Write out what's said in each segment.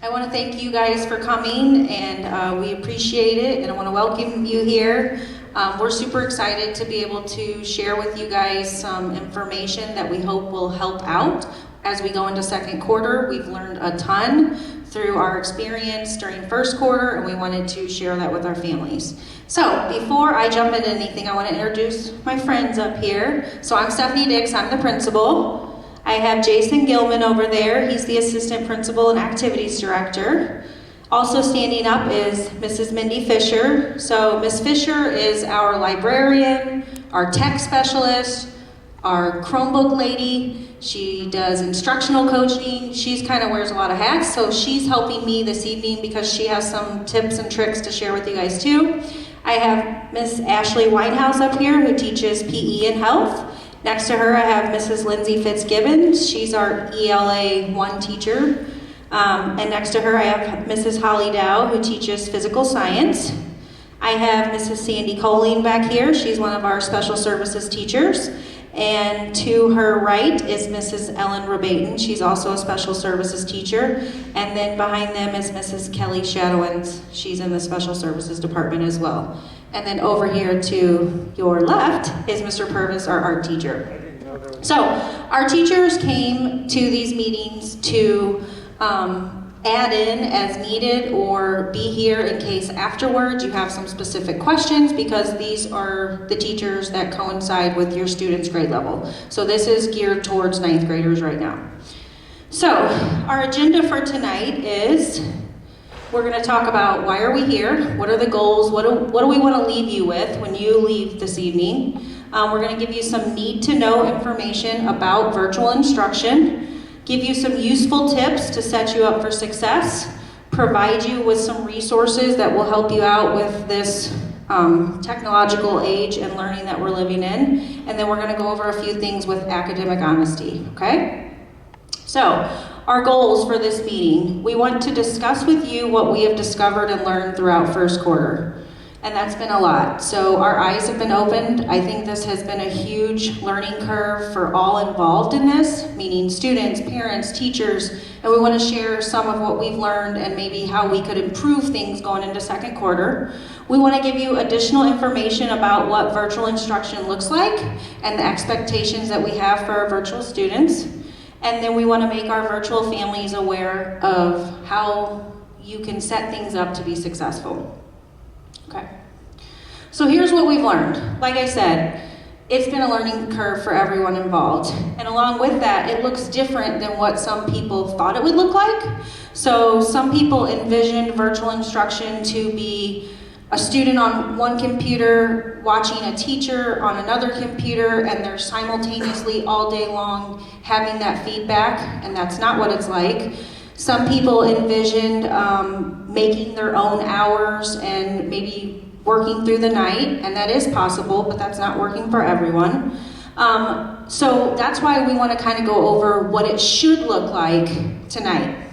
I want to thank you guys for coming, and we appreciate it, and I want to welcome you here. We're super excited to be able to share with you guys some information that we hope will help out as we go into second quarter. We've learned a ton through our experience during first quarter, and we wanted to share that with our families. So before I jump into anything, I want to introduce my friends up here. So I'm Stephanie Dix, I'm the principal. I have Jason Gilman over there. He's the assistant principal and activities director. Also standing up is Mrs. Mindy Fisher. So Miss Fisher is our librarian, our tech specialist, our Chromebook lady. She does instructional coaching. She's kind of wears a lot of hats, so she's helping me this evening because she has some tips and tricks to share with you guys too. I have Miss Ashley Winehouse up here who teaches PE and health. Next to her, I have Mrs. Lindsay Fitzgibbons. She's our ELA 1 teacher. And next to her, I have Mrs. Holly Dow, who teaches physical science. I have Mrs. Sandy Colleen back here. She's one of our special services teachers. And to her right is Mrs. Ellen Rebaton. She's also a special services teacher. And then behind them is Mrs. Kelly Shadowins. She's in the special services department as well. And then over here to your left is Mr. Purvis, our art teacher. So our teachers came to these meetings to add in as needed or be here in case afterwards you have some specific questions, because these are the teachers that coincide with your students' grade level. So this is geared towards 9th graders right now. So our agenda for tonight is we're going to talk about why are we here, what are the goals, what do we want to leave you with when you leave this evening. We're going to give you some need-to-know information about virtual instruction, give you some useful tips to set you up for success, provide you with some resources that will help you out with this technological age and learning that we're living in, and then we're going to go over a few things with academic honesty, okay? So, our goals for this meeting. We want to discuss with you what we have discovered and learned throughout first quarter. And that's been a lot. So our eyes have been opened. I think this has been a huge learning curve for all involved in this, meaning students, parents, teachers, and we want to share some of what we've learned and maybe how we could improve things going into second quarter. We want to give you additional information about what virtual instruction looks like and the expectations that we have for our virtual students. And then we want to make our virtual families aware of how you can set things up to be successful. Okay. So here's what we've learned. Like I said, it's been a learning curve for everyone involved. And along with that, it looks different than what some people thought it would look like. So some people envisioned virtual instruction to be a student on one computer watching a teacher on another computer, and they're simultaneously all day long having that feedback, and that's not what it's like. Some people envisioned making their own hours and maybe working through the night, and that is possible, but that's not working for everyone. So that's why we want to kind of go over what it should look like tonight.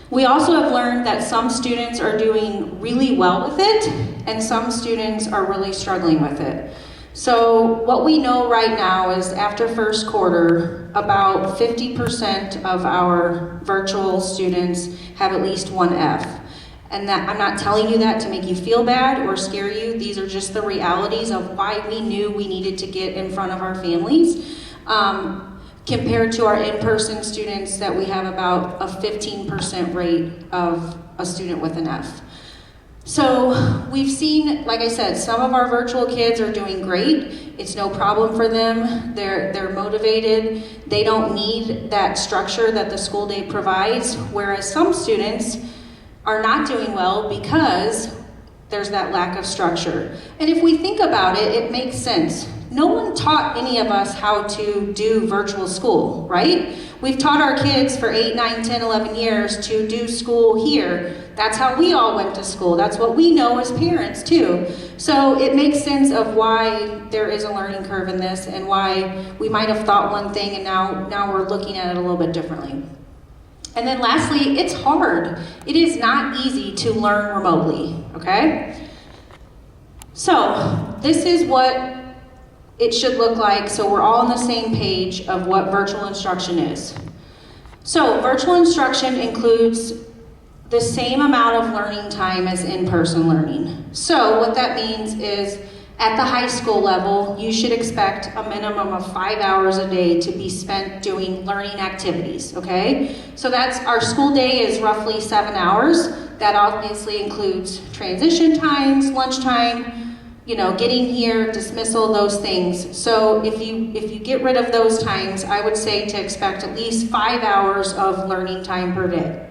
We also have learned that some students are doing really well with it, and some students are really struggling with it. So what we know right now is after first quarter, about 50% of our virtual students have at least one F. And that I'm not telling you that to make you feel bad or scare you. These are just the realities of why we knew we needed to get in front of our families. Compared to our in-person students that we have about a 15% rate of a student with an F. So we've seen, like I said, some of our virtual kids are doing great. It's no problem for them. They're motivated. They don't need that structure that the school day provides, whereas some students are not doing well because there's that lack of structure. And if we think about it, it makes sense. No one taught any of us how to do virtual school, right? We've taught our kids for 8, 9, 10, 11 years to do school here. That's how we all went to school. That's what we know as parents too. So it makes sense of why there is a learning curve in this and why we might have thought one thing and now we're looking at it a little bit differently. And then lastly, it's hard. It is not easy to learn remotely, okay? So this is what it should look like so we're all on the same page of what virtual instruction is. So virtual instruction includes the same amount of learning time as in-person learning. So what that means is at the high school level, you should expect a minimum of 5 hours a day to be spent doing learning activities, okay? So that's, our school day is roughly 7 hours. That obviously includes transition times, lunchtime, you know, getting here, dismissal, those things. So if you get rid of those times, I would say to expect at least 5 hours of learning time per day.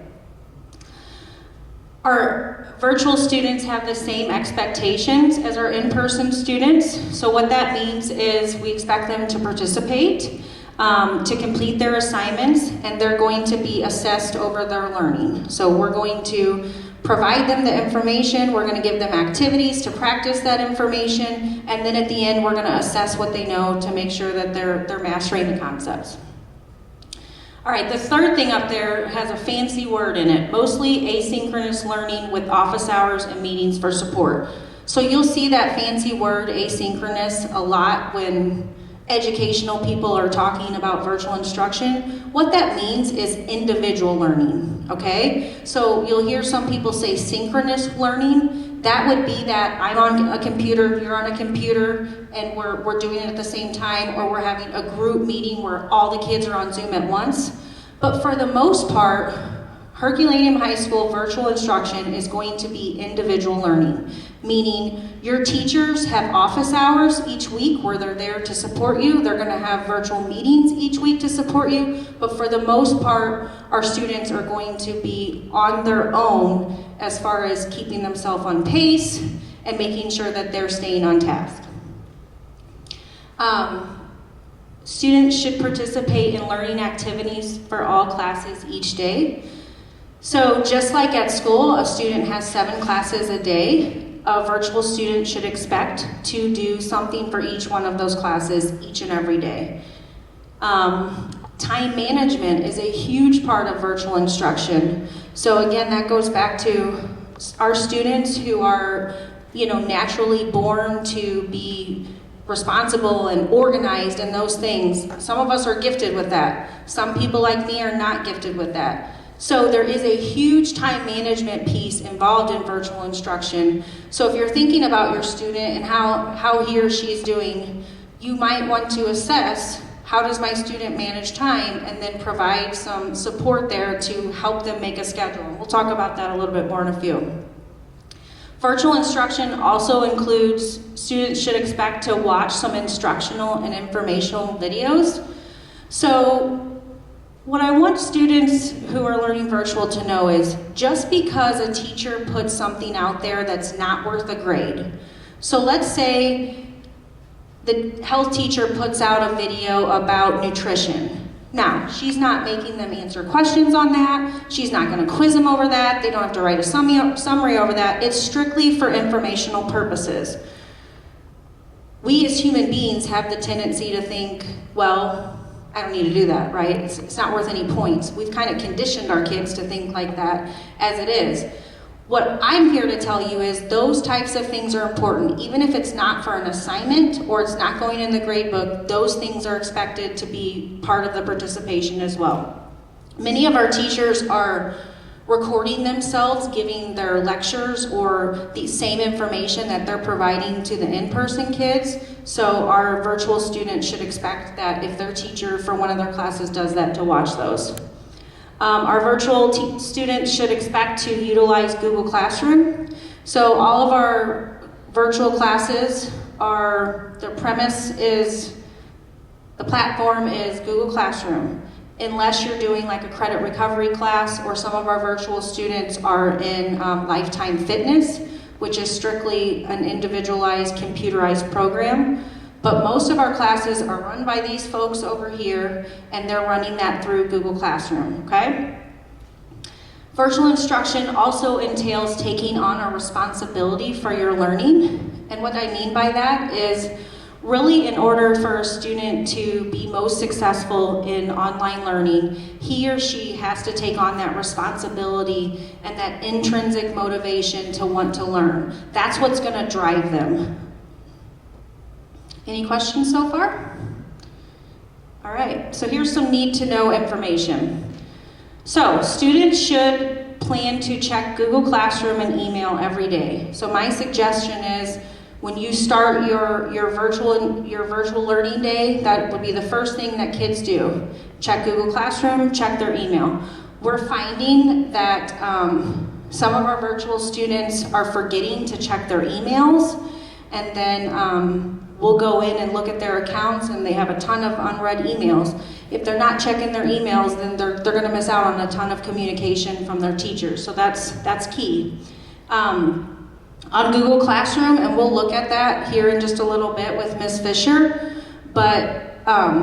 Our virtual students have the same expectations as our in-person students. So what that means is we expect them to participate, to complete their assignments, and they're going to be assessed over their learning. So we're going to provide them the information, we're going to give them activities to practice that information, and then at the end we're going to assess what they know to make sure that they're mastering the concepts. All right, the third thing up there has a fancy word in it, mostly asynchronous learning with office hours and meetings for support. So you'll see that fancy word asynchronous a lot when educational people are talking about virtual instruction. What that means is individual learning, okay? So you'll hear some people say synchronous learning. That would be that I'm on a computer, you're on a computer, and we're doing it at the same time, or we're having a group meeting where all the kids are on Zoom at once. But for the most part, Herculaneum High School virtual instruction is going to be individual learning, meaning your teachers have office hours each week where they're there to support you. They're going to have virtual meetings each week to support you, but for the most part, our students are going to be on their own as far as keeping themselves on pace and making sure that they're staying on task. Students should participate in learning activities for all classes each day. So just like at school, a student has 7 classes a day, a virtual student should expect to do something for each one of those classes each and every day. Time management is a huge part of virtual instruction. So again, that goes back to our students who are, naturally born to be responsible and organized and those things. Some of us are gifted with that. Some people like me are not gifted with that. So there is a huge time management piece involved in virtual instruction. So if you're thinking about your student and how he or she is doing, you might want to assess, how does my student manage time, and then provide some support there to help them make a schedule. We'll talk about that a little bit more in a few. Virtual instruction also includes, students should expect to watch some instructional and informational videos. So what I want students who are learning virtual to know is, just because a teacher puts something out there that's not worth a grade. So let's say the health teacher puts out a video about nutrition. Now, she's not making them answer questions on that. She's not going to quiz them over that. They don't have to write a summary over that. It's strictly for informational purposes. We as human beings have the tendency to think, well, I don't need to do that, right? It's not worth any points. We've kind of conditioned our kids to think like that as it is. What I'm here to tell you is those types of things are important. Even if it's not for an assignment or it's not going in the grade book, those things are expected to be part of the participation as well. Many of our teachers are recording themselves giving their lectures or the same information that they're providing to the in-person kids. So our virtual students should expect that if their teacher for one of their classes does that, to watch those. Our virtual students should expect to utilize Google Classroom. So all of our virtual classes the platform is Google Classroom. Unless you're doing like a credit recovery class, or some of our virtual students are in Lifetime Fitness, which is strictly an individualized computerized program. But most of our classes are run by these folks over here, and they're running that through Google Classroom, okay? Virtual instruction also entails taking on a responsibility for your learning. And what I mean by that is, really, in order for a student to be most successful in online learning, he or she has to take on that responsibility and that intrinsic motivation to want to learn. That's what's going to drive them. Any questions so far? All right, so here's some need to know information. So students should plan to check Google Classroom and email every day. So my suggestion is when you start your virtual learning day, that would be the first thing that kids do. Check Google Classroom, check their email. We're finding that some of our virtual students are forgetting to check their emails, and then we'll go in and look at their accounts and they have a ton of unread emails. If they're not checking their emails, then they're gonna miss out on a ton of communication from their teachers. So that's key. On Google Classroom, and we'll look at that here in just a little bit with Ms. Fisher, but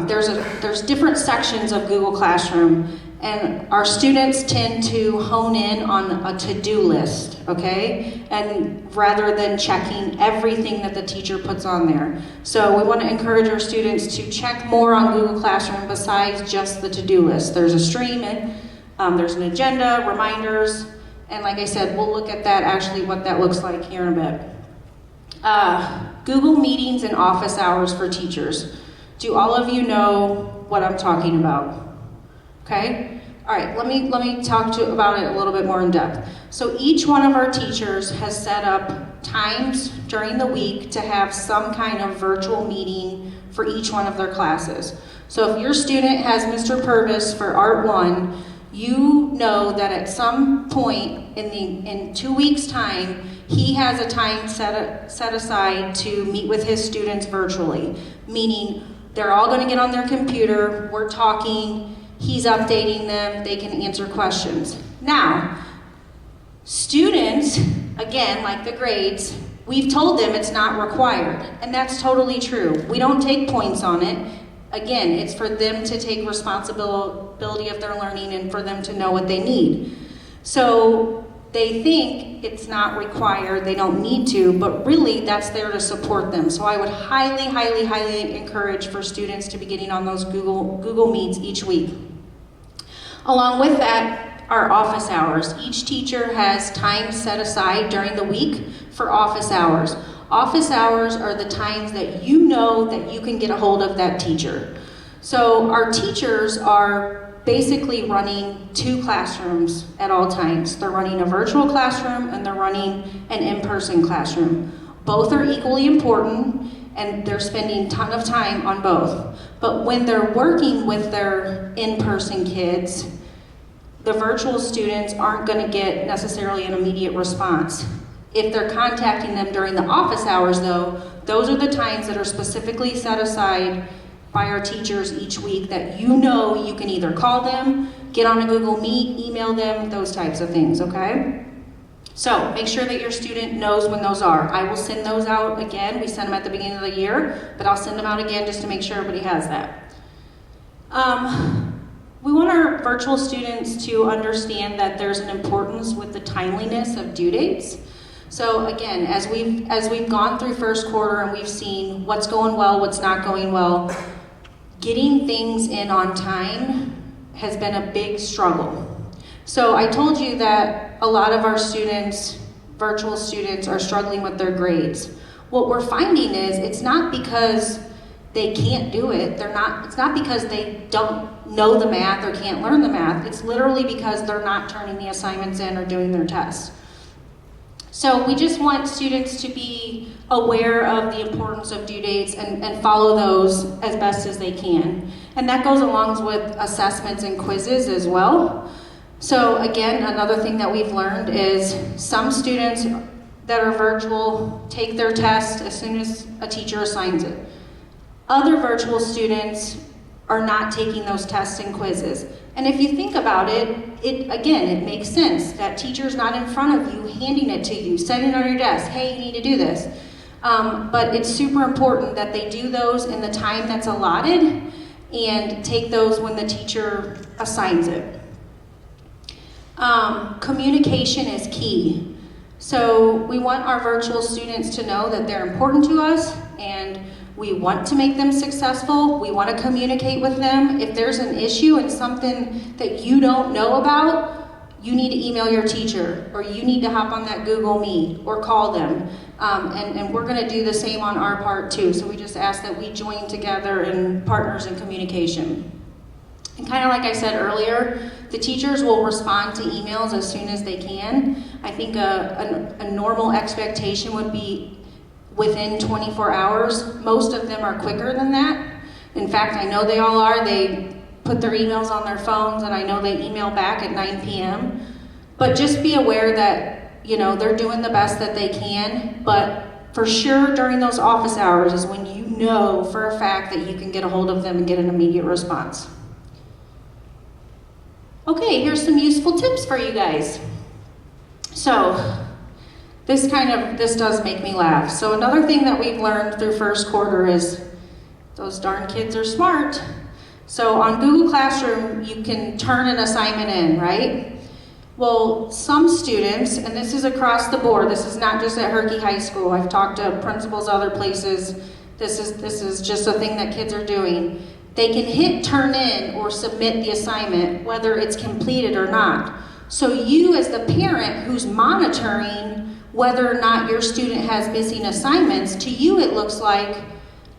there's different sections of Google Classroom, and our students tend to hone in on a to-do list, okay? And rather than checking everything that the teacher puts on there. So we want to encourage our students to check more on Google Classroom besides just the to-do list. There's a stream, and there's an agenda, reminders, and like I said, we'll look at that, actually what that looks like here in a bit. Google Meetings and office hours for teachers. Do all of you know what I'm talking about? Okay? All right, let me talk about it a little bit more in depth. So each one of our teachers has set up times during the week to have some kind of virtual meeting for each one of their classes. So if your student has Mr. Purvis for Art 1, you know that at some point in 2 weeks' time, he has a time set aside to meet with his students virtually, meaning they're all going to get on their computer, we're talking, he's updating them, they can answer questions. Now, students, again, like the grades, we've told them it's not required, and that's totally true. We don't take points on it. Again, it's for them to take responsibility of their learning and for them to know what they need. So they think it's not required, they don't need to, but really that's there to support them. So I would highly, highly, highly encourage for students to be getting on those Google Meets each week. Along with that, our office hours. Each teacher has time set aside during the week for office hours. Office hours are the times that you know that you can get a hold of that teacher. So our teachers are basically running 2 classrooms at all times. They're running a virtual classroom and they're running an in-person classroom. Both are equally important and they're spending a ton of time on both. But when they're working with their in-person kids, the virtual students aren't going to get necessarily an immediate response. If they're contacting them during the office hours though, those are the times that are specifically set aside by our teachers each week that you know you can either call them, get on a Google Meet, email them, those types of things, okay? So make sure that your student knows when those are. I will send those out again. We send them at the beginning of the year, but I'll send them out again just to make sure everybody has that. We want our virtual students to understand that there's an importance with the timeliness of due dates. So again, as we've gone through first quarter and we've seen what's going well, what's not going well, getting things in on time has been a big struggle. So I told you that a lot of our students, virtual students, are struggling with their grades. What we're finding is it's not because they can't do it. It's not because they don't know the math or can't learn the math. It's literally because they're not turning the assignments in or doing their tests. So we just want students to be aware of the importance of due dates and follow those as best as they can. And that goes along with assessments and quizzes as well. So again, another thing that we've learned is some students that are virtual take their test as soon as a teacher assigns it. Other virtual students are not taking those tests and quizzes. And if you think about it, it makes sense. That teacher's not in front of you, handing it to you, setting it on your desk, hey, you need to do this. But it's super important that they do those in the time that's allotted and take those when the teacher assigns it. Communication is key. So we want our virtual students to know that they're important to us and we want to make them successful. We want to communicate with them. If there's an issue and something that you don't know about, you need to email your teacher, or you need to hop on that Google Meet or call them. And we're going to do the same on our part too. So we just ask that we join together in partners in communication. And kind of like I said earlier, the teachers will respond to emails as soon as they can. I think a normal expectation would be within 24 hours. Most of them are quicker than that. In fact, I know they all are. They put their emails on their phones, and I know they email back at 9 p.m. But just be aware that, you know, they're doing the best that they can, but for sure during those office hours is when you know for a fact that you can get a hold of them and get an immediate response. Okay, here's some useful tips for you guys. So, this does make me laugh. So another thing that we've learned through first quarter is those darn kids are smart. So on Google Classroom, you can turn an assignment in, right? Well, some students, and this is across the board, this is not just at Herculaneum High School, I've talked to principals other places, this is just a thing that kids are doing. They can hit turn in or submit the assignment, whether it's completed or not. So you as the parent who's monitoring whether or not your student has missing assignments, to you it looks like,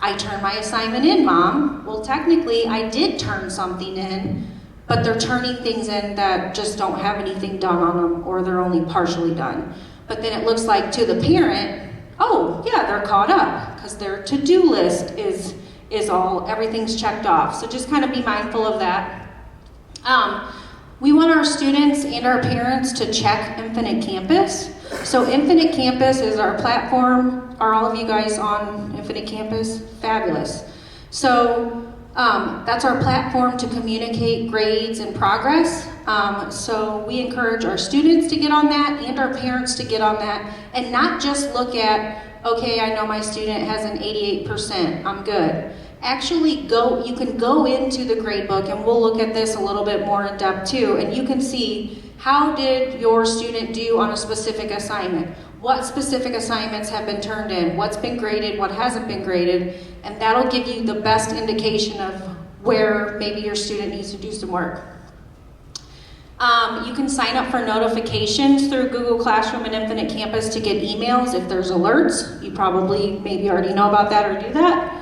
I turned my assignment in, Mom. Well, technically I did turn something in, but they're turning things in that just don't have anything done on them, or they're only partially done. But then it looks like to the parent, oh yeah, they're caught up, because their to-do list is everything's checked off. So just kind of be mindful of that. We want our students and our parents to check Infinite Campus. So Infinite Campus is our platform. Are all of you guys on Infinite Campus? Fabulous. So that's our platform to communicate grades and progress. So we encourage our students to get on that and our parents to get on that, and not just look at, okay, I know my student has an 88%, I'm good. Actually you can go into the grade book, and we'll look at this a little bit more in depth too, and you can see how did your student do on a specific assignment? What specific assignments have been turned in? What's been graded? What hasn't been graded? And that'll give you the best indication of where maybe your student needs to do some work. You can sign up for notifications through Google Classroom and Infinite Campus to get emails if there's alerts. You probably maybe already know about that or do that.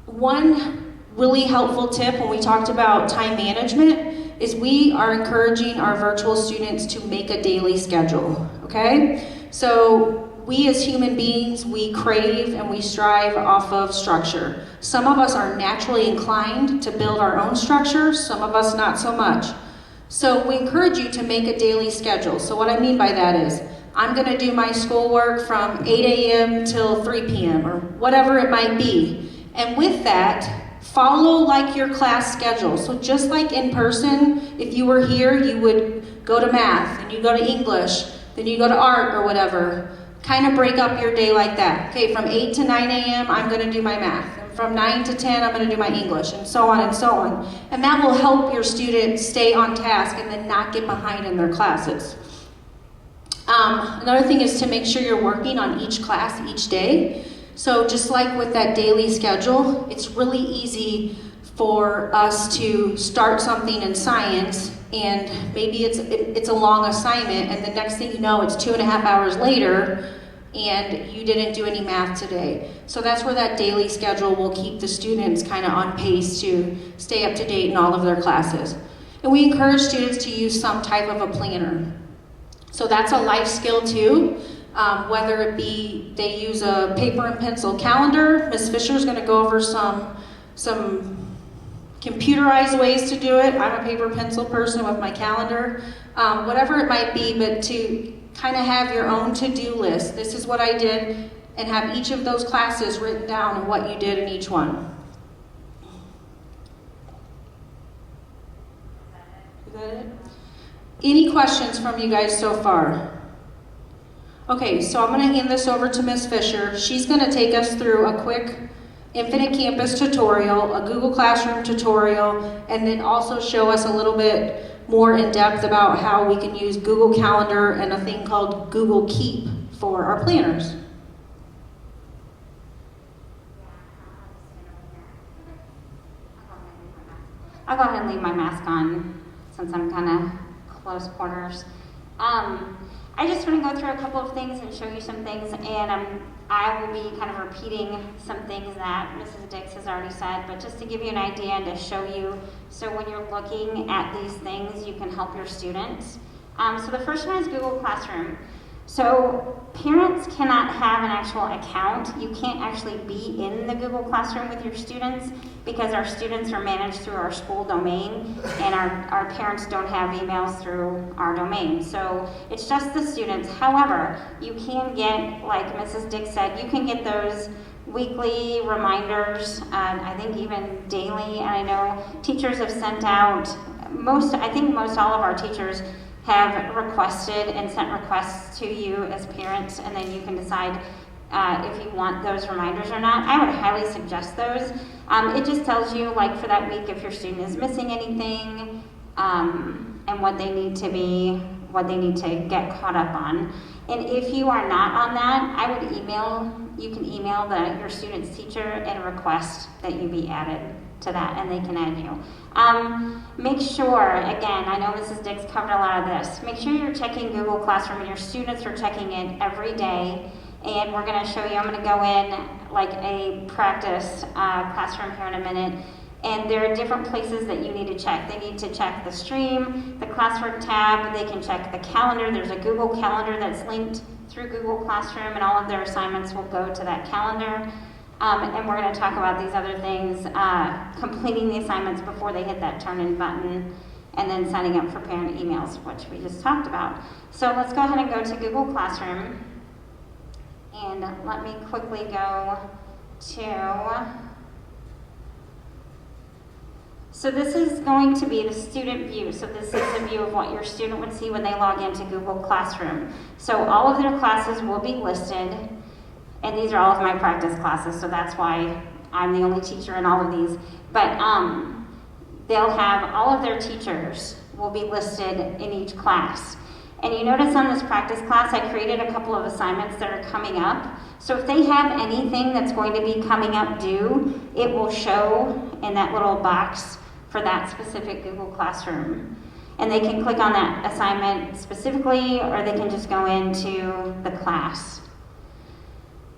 One really helpful tip when we talked about time management is we are encouraging our virtual students to make a daily schedule, okay? So we as human beings, we crave and we strive off of structure. Some of us are naturally inclined to build our own structure, some of us not so much. So we encourage you to make a daily schedule. So what I mean by that is, I'm gonna do my schoolwork from 8 a.m. till 3 p.m. or whatever it might be. And with that, follow like your class schedule. So just like in person, if you were here, you would go to math, and you go to English, then you go to art or whatever. Kind of break up your day like that. Okay, from 8 to 9 a.m., I'm gonna do my math. And from 9 to 10, I'm gonna do my English, and so on and so on. And that will help your students stay on task and then not get behind in their classes. Another thing is to make sure you're working on each class each day. So just like with that daily schedule, it's really easy for us to start something in science, and maybe it's a long assignment, and the next thing you know, it's 2.5 hours later, and you didn't do any math today. So that's where that daily schedule will keep the students kind of on pace to stay up to date in all of their classes. And we encourage students to use some type of a planner. So that's a life skill too. Whether it be they use a paper and pencil calendar. Ms. Fisher's going to go over some computerized ways to do it. I'm a paper pencil person with my calendar. Whatever it might be, but to kind of have your own to-do list. This is what I did, and have each of those classes written down and what you did in each one. Is that it? Any questions from you guys so far? Okay, so I'm going to hand this over to Ms. Fisher. She's going to take us through a quick Infinite Campus tutorial, a Google Classroom tutorial, and then also show us a little bit more in depth about how we can use Google Calendar and a thing called Google Keep for our planners. I'll go ahead and leave my mask on since I'm kind of close quarters. I just want to go through a couple of things and show you some things, and I will be kind of repeating some things that Mrs. Dix has already said, but just to give you an idea and to show you, so when you're looking at these things, you can help your students. So the first one is Google Classroom. So parents cannot have an actual account. You can't actually be in the Google Classroom with your students because our students are managed through our school domain, and our parents don't have emails through our domain. So it's just the students. However, you can get, like Mrs. Dix said, you can get those weekly reminders, I think even daily, and I know teachers have sent out, I think most all of our teachers have requested and sent requests to you as parents, and then you can decide if you want those reminders or not. I would highly suggest those. It just tells you, like, for that week if your student is missing anything, and what they need to get caught up on. And if you are not on that, you can email your student's teacher and request that you be added to that, and they can add you. Make sure, again, I know Mrs. Dix covered a lot of this, make sure you're checking Google Classroom and your students are checking it every day. And we're going to show you, I'm going to go in like a practice classroom here in a minute. And there are different places that you need to check. They need to check the stream, the classwork tab, they can check the calendar. There's a Google Calendar that's linked through Google Classroom, and all of their assignments will go to that calendar. And we're going to talk about these other things, completing the assignments before they hit that turn-in button, and then signing up for parent emails, which we just talked about. So let's go ahead and go to Google Classroom. And let me quickly go to, so this is going to be the student view. So this is a view of what your student would see when they log into Google Classroom. So all of their classes will be listed, and these are all of my practice classes, so that's why I'm the only teacher in all of these. But they'll have all of their teachers will be listed in each class. And you notice on this practice class, I created a couple of assignments that are coming up. So if they have anything that's going to be coming up due, it will show in that little box for that specific Google Classroom. And they can click on that assignment specifically, or they can just go into the class.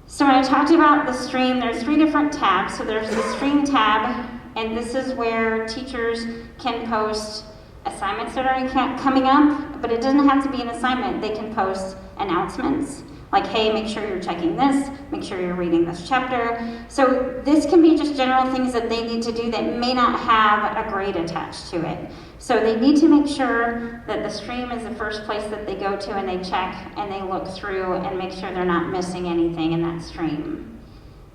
So when I talked about the stream, there's 3 different tabs. So there's the stream tab, and this is where teachers can post assignments that are coming up, but it doesn't have to be an assignment. They can post announcements, like, hey, make sure you're checking this, make sure you're reading this chapter. So this can be just general things that they need to do that may not have a grade attached to it. So they need to make sure that the stream is the first place that they go to, and they check and they look through and make sure they're not missing anything in that stream.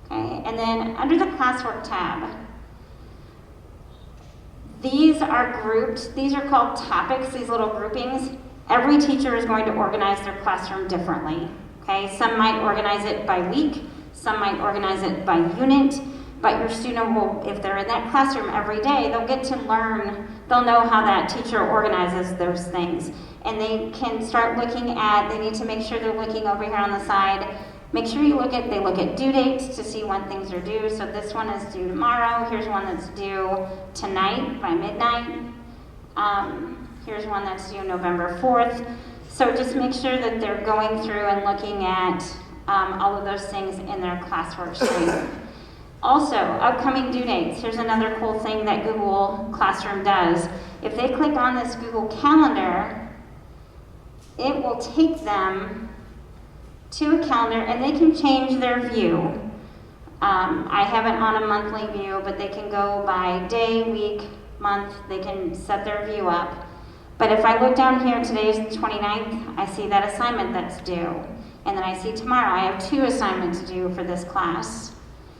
Okay, and then under the classwork tab, these are grouped, these are called topics, these little groupings. Every teacher is going to organize their classroom differently. Okay, some might organize it by week, some might organize it by unit, but your student will, if they're in that classroom every day, they'll get to learn, they'll know how that teacher organizes those things. And they can start looking at, they need to make sure they're looking over here on the side. Make sure you they look at due dates to see when things are due. So this one is due tomorrow. Here's one that's due tonight by midnight. Here's one that's due November 4th. So just make sure that they're going through and looking at all of those things in their classwork stream. Also, upcoming due dates. Here's another cool thing that Google Classroom does. If they click on this Google Calendar, it will take them to a calendar, and they can change their view. I have it on a monthly view, but they can go by day, week, month. They can set their view up. But if I look down here, today is the 29th, I see that assignment that's due. And then I see tomorrow, I have 2 assignments due for this class.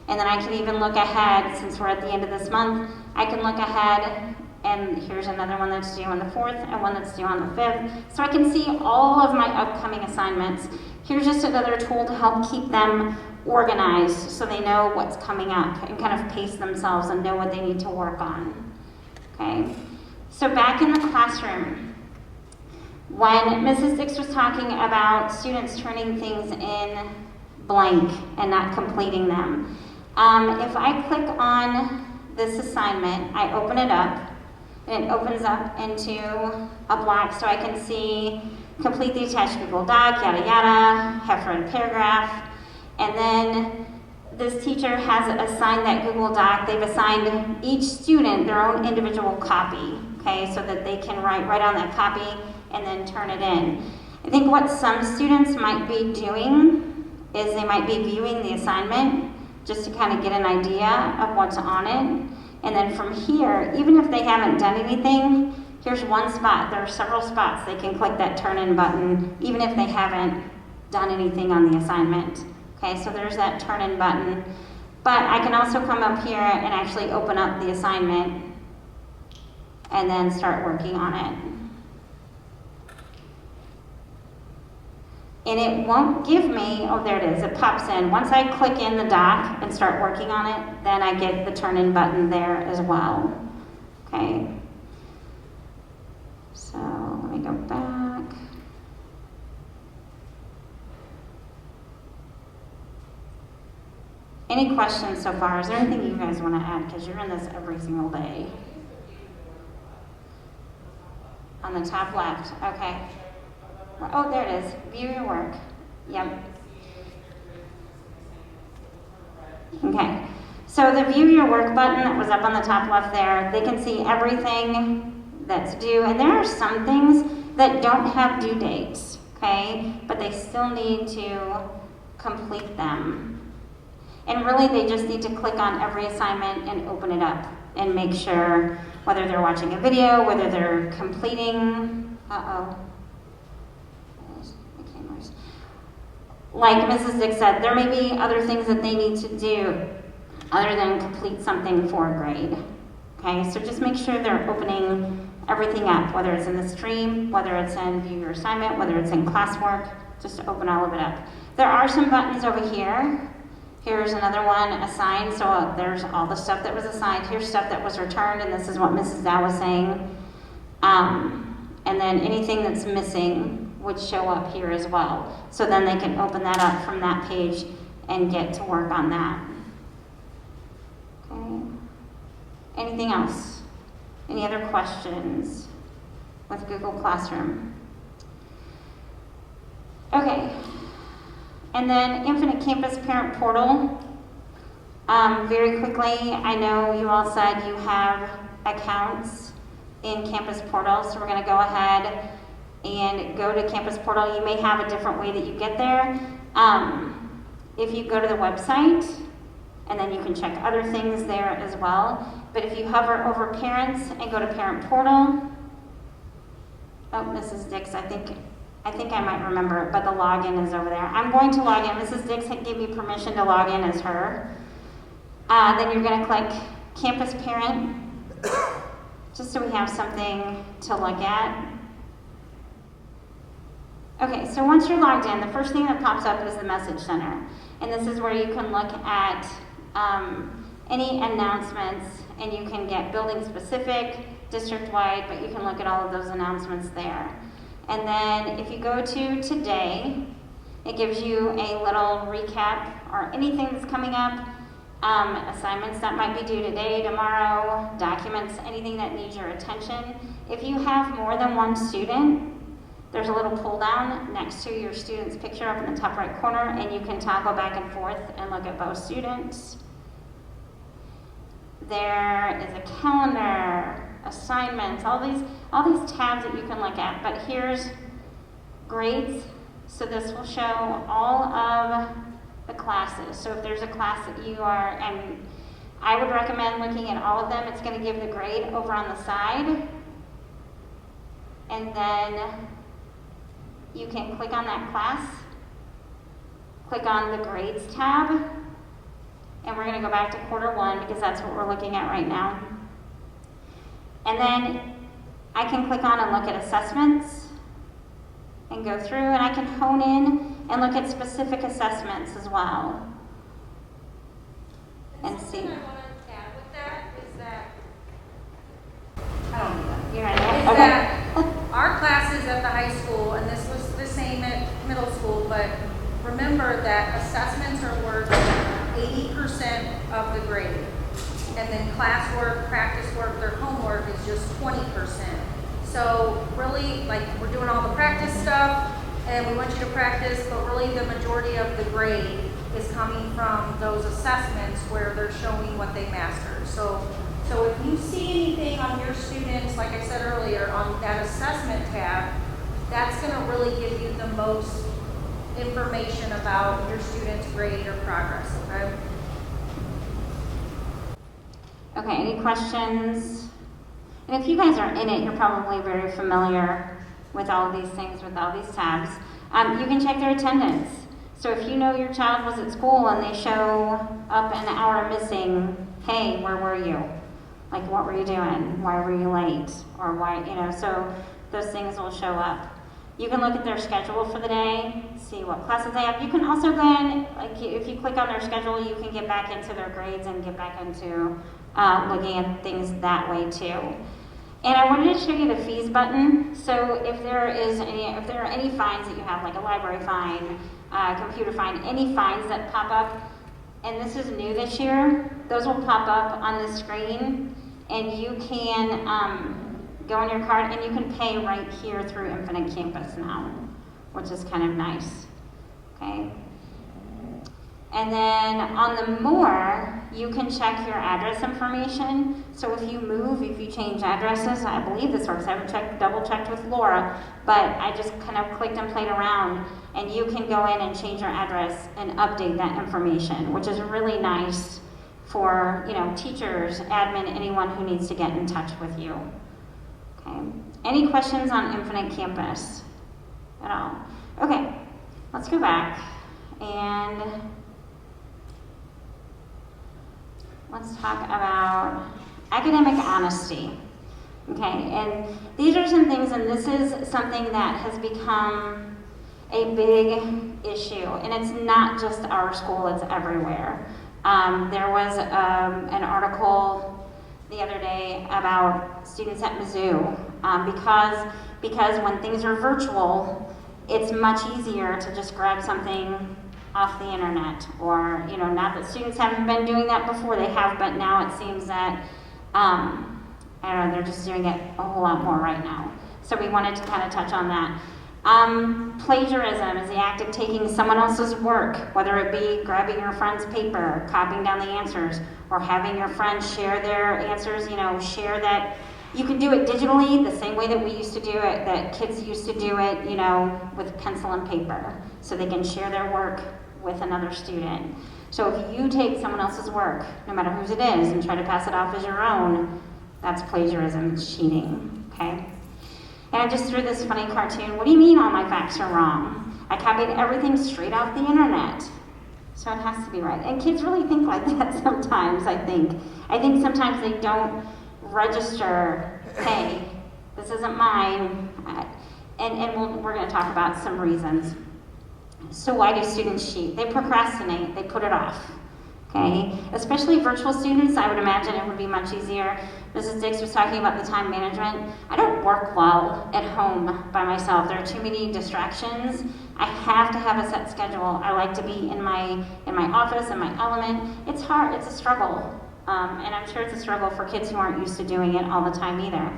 And then I can even look ahead, since we're at the end of this month, I can look ahead, and here's another one that's due on the 4th and one that's due on the 5th. So I can see all of my upcoming assignments. Here's just another tool to help keep them organized so they know what's coming up and kind of pace themselves and know what they need to work on. Okay, so back in the classroom, when Mrs. Dix was talking about students turning things in blank and not completing them, if I click on this assignment, I open it up, and it opens up into a block so I can see complete the attached Google Doc, yada yada, have read a paragraph, and then this teacher has assigned that Google Doc. They've assigned each student their own individual copy, okay, so that they can write on that copy and then turn it in. I think what some students might be doing is they might be viewing the assignment just to kind of get an idea of what's on it. And then from here, even if they haven't done anything, here's one spot. There are several spots they can click that turn in button, even if they haven't done anything on the assignment. Okay, so there's that turn in button. But I can also come up here and actually open up the assignment and then start working on it. And it won't give me, oh there it is, it pops in. Once I click in the doc and start working on it, then I get the turn in button there as well. Okay. So let me go back. Any questions so far? Is there anything you guys want to add? Because you're in this every single day. On the top left, okay. Oh, there it is. View your work. Yep. Okay. So the view your work button that was up on the top left there, they can see everything that's due. And there are some things that don't have due dates, okay? But they still need to complete them. And really, they just need to click on every assignment and open it up and make sure whether they're watching a video, whether they're completing, like Mrs. Dick said, there may be other things that they need to do other than complete something for a grade. Okay, so just make sure they're opening everything up, whether it's in the stream, whether it's in view your assignment, whether it's in classwork, just to open all of it up. There are some buttons over here. Here's another one, assigned, so there's all the stuff that was assigned. Here's stuff that was returned, and this is what Mrs. Dow was saying. And then anything that's missing would show up here as well. So then they can open that up from that page and get to work on that. Okay. Anything else? Any other questions with Google Classroom? Okay. And then Infinite Campus Parent Portal. Very quickly, I know you all said you have accounts in Campus Portal, so we're going to go ahead and go to Campus Portal. You may have a different way that you get there. If you go to the website, and then you can check other things there as well. But if you hover over Parents and go to Parent Portal, oh, Mrs. Dix, I think I might remember it, but the login is over there. I'm going to log in. Mrs. Dix had gave me permission to log in as her. Then you're going to click Campus Parent, just so we have something to look at. Okay, so once you're logged in, the first thing that pops up is the Message Center. And this is where you can look at any announcements, and you can get building specific, district-wide, but you can look at all of those announcements there. And then if you go to Today, it gives you a little recap or anything that's coming up, assignments that might be due today, tomorrow, documents, anything that needs your attention. If you have more than one student, there's a little pull down next to your student's picture up in the top right corner, and you can toggle back and forth and look at both students. There is a calendar, assignments, all these tabs that you can look at. But here's grades. So this will show all of the classes. So if there's a class that you are, and I would recommend looking at all of them. It's going to give the grade over on the side. And then you can click on that class, click on the grades tab, and we're going to go back to quarter one because that's what we're looking at right now. And then I can click on and look at assessments and go through, and I can hone in and look at specific assessments as well. And see. Something I want to add with that is that I don't need that. You're right there. is Okay. that our classes at the high school, and this was the same at middle school, but remember that assessments are worth 80% of the grade. and then classwork, practice work, their homework is just 20%. So really, like, we're doing all the practice stuff, and we want you to practice, but really the majority of the grade is coming from those assessments where they're showing what they mastered. So if you see anything on your students, like I said earlier, on that assessment tab, that's gonna really give you the most information about your students' grade or progress, okay? Okay, any questions? And if you guys are in it, you're probably very familiar with all of these things, with all these tabs. You can check their attendance. So if you know your child was at school and they show up an hour missing, hey, where were you? Like, what were you doing? Why were you late? Or why, you know, so those things will show up. You can look at their schedule for the day, see what classes they have. You can also go in, like, if you click on their schedule, you can get back into their grades and get back into looking at things that way too. And I wanted to show you the fees button. So if there are any fines that you have, like a library fine, computer fine, any fines that pop up, and this is new this year, those will pop up on the screen, and you can go on your card and you can pay right here through Infinite Campus now, which is kind of nice, okay? And then on the more, you can check your address information. So if you move, if you change addresses, I believe this works. I haven't double checked with Laura, but I just kind of clicked and played around, and you can go in and change your address and update that information, which is really nice for, you know, teachers, admin, anyone who needs to get in touch with you. Okay. Any questions on Infinite Campus at all? Okay, let's go back and let's talk about academic honesty. Okay, and these are some things, and this is something that has become a big issue, and it's not just our school, it's everywhere. There was an article the other day about students at Mizzou, because when things are virtual, it's much easier to just grab something off the internet, or, you know, not that students haven't been doing that before, they have, but now it seems that, I don't know, they're just doing it a whole lot more right now. So we wanted to kind of touch on that. Plagiarism is the act of taking someone else's work, whether it be grabbing your friend's paper, copying down the answers, or having your friends share their answers, you know, share that. You can do it digitally the same way that we used to do it, that kids used to do it, you know, with pencil and paper, so they can share their work with another student. So if you take someone else's work, no matter whose it is, and try to pass it off as your own, that's plagiarism, it's cheating, okay? And I just threw this funny cartoon. What do you mean all my facts are wrong? I copied everything straight off the internet. So it has to be right. And kids really think like that sometimes, I think. I think sometimes they don't register, hey, this isn't mine. We're going to talk about some reasons. So why do students cheat? They procrastinate, they put it off. Okay, especially virtual students, I would imagine it would be much easier. Mrs. Dix was talking about the time management. I don't work well at home by myself. There are too many distractions. I have to have a set schedule. I like to be in my office, in my element. It's hard, it's a struggle. And I'm sure it's a struggle for kids who aren't used to doing it all the time either.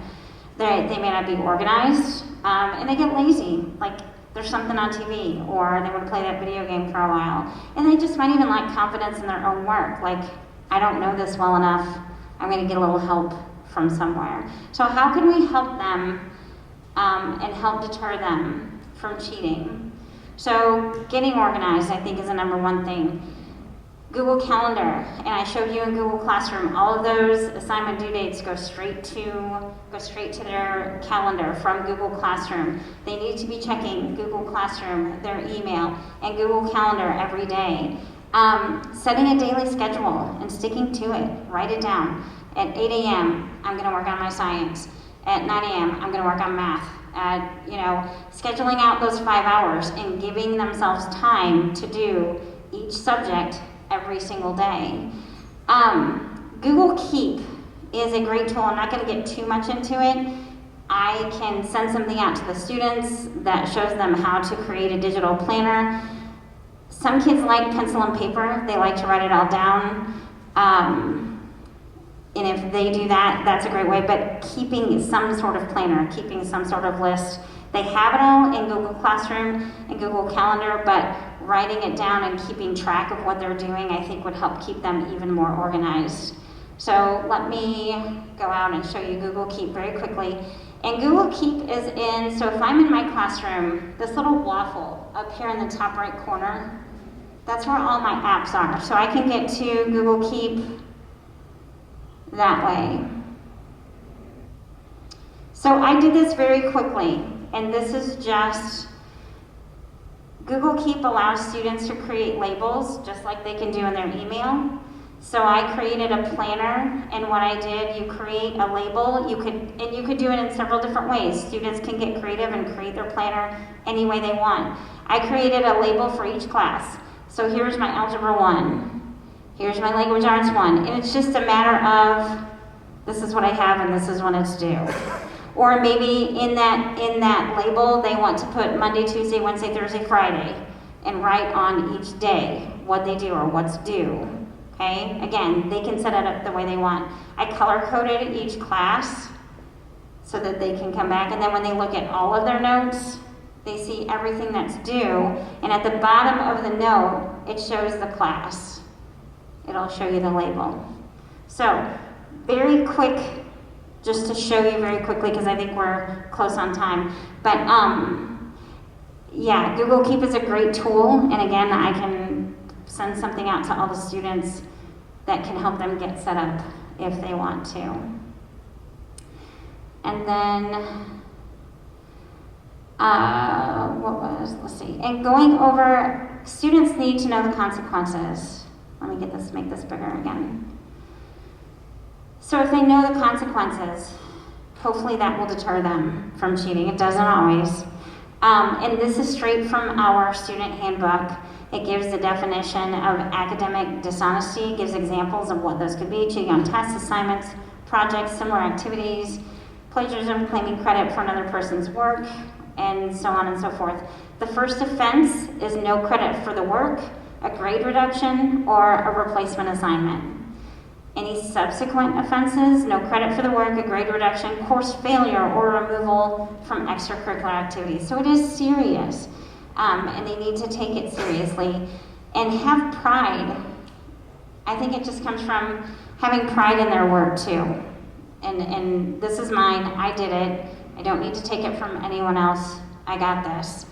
They may not be organized, and they get lazy. Like, there's something on TV, or they want to play that video game for a while. And they just might even lack confidence in their own work. Like, I don't know this well enough, I'm going to get a little help from somewhere. So how can we help them and help deter them from cheating? So getting organized, I think, is the number one thing. Google Calendar, and I showed you in Google Classroom, all of those assignment due dates go straight to their calendar from Google Classroom. They need to be checking Google Classroom, their email, and Google Calendar every day. Setting a daily schedule and sticking to it. Write it down. At 8 a.m., I'm going to work on my science. At 9 a.m., I'm going to work on math. Scheduling out those 5 hours and giving themselves time to do each subject every single day. Google Keep is a great tool. I'm not going to get too much into it. I can send something out to the students that shows them how to create a digital planner. Some kids like pencil and paper. They like to write it all down. And if they do that, that's a great way, but keeping some sort of planner, keeping some sort of list. They have it all in Google Classroom and Google Calendar, but writing it down and keeping track of what they're doing, I think would help keep them even more organized. So let me go out and show you Google Keep very quickly. And Google Keep is in, so if I'm in my classroom, this little waffle up here in the top right corner, that's where all my apps are. So I can get to Google Keep that way. So I did this very quickly, and this is just, Google Keep allows students to create labels just like they can do in their email. So I created a planner, and what I did, you create a label, you could do it in several different ways. Students can get creative and create their planner any way they want. I created a label for each class. So here's my Algebra 1, here's my Language Arts 1, and it's just a matter of, this is what I have and this is when it's due. Or maybe in that label, they want to put Monday, Tuesday, Wednesday, Thursday, Friday, and write on each day what they do or what's due. Okay, again, they can set it up the way they want. I color-coded each class so that they can come back, and then when they look at all of their notes, they see everything that's due, and at the bottom of the note, it shows the class. It'll show you the label. So, very quick, just to show you very quickly, because I think we're close on time, but yeah, Google Keep is a great tool, and again, I can send something out to all the students that can help them get set up if they want to. And then, let's see, and going over, students need to know the consequences. Let me make this bigger again. So if they know the consequences, hopefully that will deter them from cheating. It doesn't always. And this is straight from our student handbook. It gives the definition of academic dishonesty, gives examples of what those could be: cheating on tests, assignments, projects, similar activities, plagiarism, claiming credit for another person's work, and so on and so forth. The first offense is no credit for the work, a grade reduction, or a replacement assignment. Any subsequent offenses, no credit for the work, a grade reduction, course failure, or removal from extracurricular activities. So it is serious, and they need to take it seriously and have pride. I think it just comes from having pride in their work too. And this is mine, I did it. I don't need to take it from anyone else. I got this.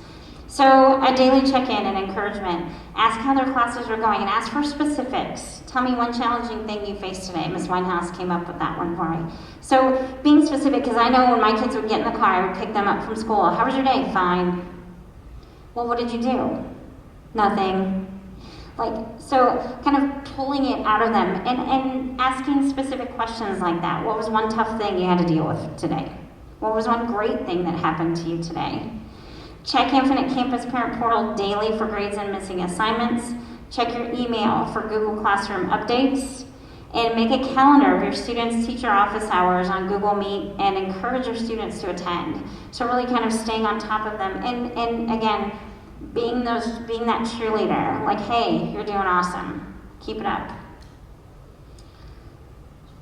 So a daily check-in and encouragement. Ask how their classes are going and ask for specifics. Tell me one challenging thing you faced today. Ms. Winehouse came up with that one for me. So being specific, because I know when my kids would get in the car, I would pick them up from school. How was your day? Fine. Well, what did you do? Nothing. So kind of pulling it out of them and asking specific questions like that. What was one tough thing you had to deal with today? What was one great thing that happened to you today? Check Infinite Campus Parent Portal daily for grades and missing assignments. Check your email for Google Classroom updates. And make a calendar of your students' teacher office hours on Google Meet and encourage your students to attend. So really kind of staying on top of them. And again, being that cheerleader, like, hey, you're doing awesome. Keep it up.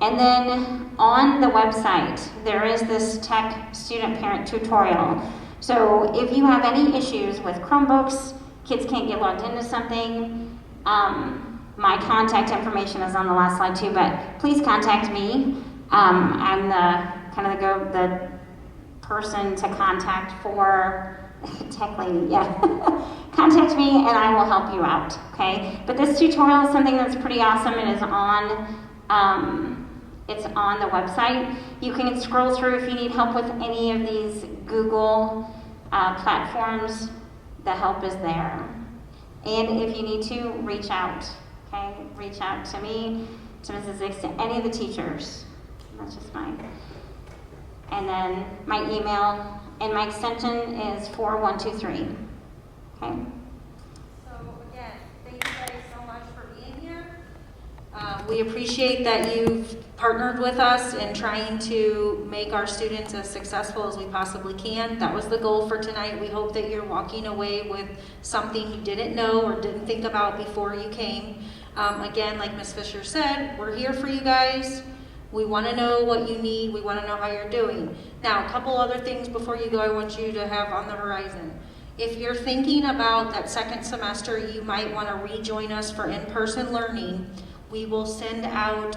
And then on the website, there is this tech student parent tutorial. So if you have any issues with Chromebooks, kids can't get logged into something, my contact information is on the last slide too, but please contact me. I'm the person to contact for tech lady, yeah. Contact me and I will help you out, okay? But this tutorial is something that's pretty awesome and is it's on the website. You can scroll through if you need help with any of these Google platforms. The help is there. And if you need to, reach out, okay? Reach out to me, to Mrs. Zix, to any of the teachers. That's just mine. And then my email and my extension is 4123, okay? So again, thank you guys so much for being here. We appreciate that you've partnered with us in trying to make our students as successful as we possibly can. That was the goal for tonight. We hope that you're walking away with something you didn't know or didn't think about before you came. Again, like Ms. Fisher said, we're here for you guys. We want to know what you need. We want to know how you're doing. Now, a couple other things before you go I want you to have on the horizon. If you're thinking about that second semester, you might want to rejoin us for in-person learning. We will send out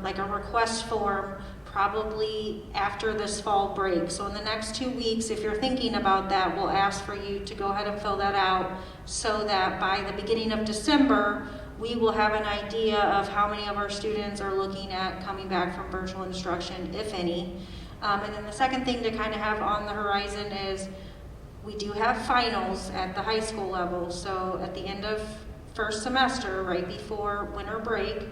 like a request form probably after this fall break. So in the next 2 weeks, if you're thinking about that, we'll ask for you to go ahead and fill that out so that by the beginning of December, we will have an idea of how many of our students are looking at coming back from virtual instruction, if any. And then the second thing to kind of have on the horizon is we do have finals at the high school level. So at the end of first semester, right before winter break,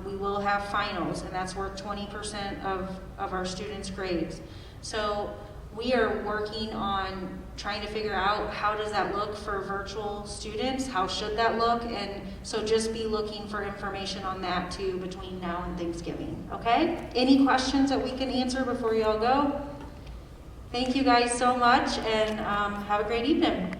we will have finals, and that's worth 20% of our students' grades. So we are working on trying to figure out how does that look for virtual students, how should that look, and so just be looking for information on that too between now and Thanksgiving, okay? Any questions that we can answer before you all go? Thank you guys so much, and have a great evening.